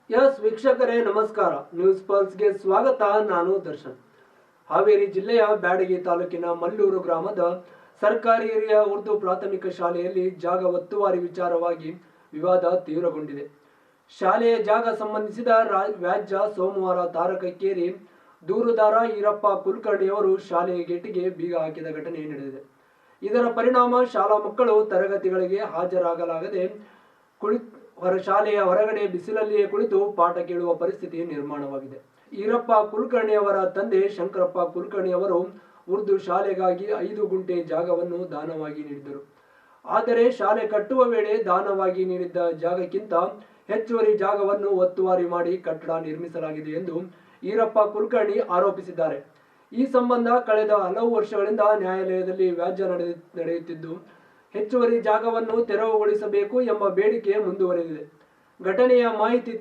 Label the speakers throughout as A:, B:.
A: S ವೀಕ್ಷಕರೇ ನಮಸ್ಕಾರ. News ಪಲ್ಸ್ಗೆ ಸ್ವಾಗತ. ನಾನು ದರ್ಶನ್. ಹಾವೇರಿ ಜಿಲ್ಲೆಯ ಬ್ಯಾಡಗಿ ತಾಲೂಕಿನ ಮಲ್ಲೂರು ಗ್ರಾಮದ ಸರ್ಕಾರಿ ಹಿರಿಯ ಉರ್ದು ಪ್ರಾಥಮಿಕ ಶಾಲೆಯಲ್ಲಿ ಜಾಗ ಒತ್ತುವರಿ ವಿಚಾರವಾಗಿ ವಿವಾದ ತೀವ್ರಗೊಂಡಿದೆ. ಶಾಲೆಯ ಜಾಗ ಸಂಬಂಧಿಸಿದ ವ್ಯಾಜ್ಯ ಸೋಮವಾರ ತಾರಕಕ್ಕೇರಿ ದೂರುದಾರ ಈರಪ್ಪ ಕುಲಕರ್ಣಿಯವರು ಶಾಲೆಯ ಗೇಟಿಗೆ ಬೀಗ ಹಾಕಿದ ಘಟನೆ ನಡೆದಿದೆ. ಇದರ ಪರಿಣಾಮ ಶಾಲಾ ಮಕ್ಕಳು ತರಗತಿಗಳಿಗೆ ಹಾಜರಾಗಲಾಗದೆ ಶಾಲೆಯ ಹೊರಗಡೆ ಬಿಸಿಲಲ್ಲಿಯೇ ಕುಳಿತು ಪಾಠ ಕೇಳುವ ಪರಿಸ್ಥಿತಿ ನಿರ್ಮಾಣವಾಗಿದೆ. ಈರಪ್ಪ ಕುಲಕರ್ಣಿ ಅವರ ತಂದೆ ಶಂಕರಪ್ಪ ಕುಲಕರ್ಣಿ ಅವರು ಉರ್ದು ಶಾಲೆಗಾಗಿ 5 ಗುಂಟೆ ಜಾಗವನ್ನು ದಾನವಾಗಿ ನೀಡಿದ್ದರು. ಆದರೆ ಶಾಲೆ ಕಟ್ಟುವ ವೇಳೆ ದಾನವಾಗಿ ನೀಡಿದ್ದ ಜಾಗಕ್ಕಿಂತ ಹೆಚ್ಚುವರಿ ಜಾಗವನ್ನು ಒತ್ತುವರಿ ಮಾಡಿ ಕಟ್ಟಡ ನಿರ್ಮಿಸಲಾಗಿದೆ ಎಂದು ಈರಪ್ಪ ಕುಲಕರ್ಣಿ ಆರೋಪಿಸಿದ್ದಾರೆ. ಈ ಸಂಬಂಧ ಕಳೆದ ಹಲವು ವರ್ಷಗಳಿಂದ ನ್ಯಾಯಾಲಯದಲ್ಲಿ ವ್ಯಾಜ್ಯ ನಡೆಯುತ್ತಿದ್ದು ಹೆಚ್ಚುವರಿ ಜಾಗವನ್ನು ತೆರವುಗೊಳಿಸಬೇಕು ಎಂಬ ಬೇಡಿಕೆ ಮುಂದುವರೆದಿದೆ. ಘಟನೆಯ ಮಾಹಿತಿ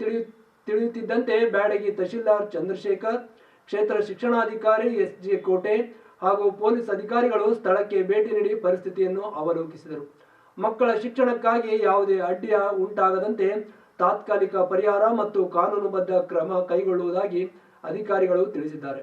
A: ತಿಳಿಯುತ್ತಿದ್ದಂತೆ ಬ್ಯಾಡಗಿ ತಹಶೀಲ್ದಾರ್ ಚಂದ್ರಶೇಖರ್, ಕ್ಷೇತ್ರ ಶಿಕ್ಷಣಾಧಿಕಾರಿ ಎಸ್.ಜೆ. ಕೋಟೆ ಹಾಗೂ ಪೊಲೀಸ್ ಅಧಿಕಾರಿಗಳು ಸ್ಥಳಕ್ಕೆ ಭೇಟಿ ನೀಡಿ ಪರಿಸ್ಥಿತಿಯನ್ನು ಅವಲೋಕಿಸಿದರು. ಮಕ್ಕಳ ಶಿಕ್ಷಣಕ್ಕಾಗಿ ಯಾವುದೇ ಅಡ್ಡಿ ಉಂಟಾಗದಂತೆ ತಾತ್ಕಾಲಿಕ ಪರಿಹಾರ ಮತ್ತು ಕಾನೂನುಬದ್ಧ ಕ್ರಮ ಕೈಗೊಳ್ಳುವುದಾಗಿ ಅಧಿಕಾರಿಗಳು ತಿಳಿಸಿದ್ದಾರೆ.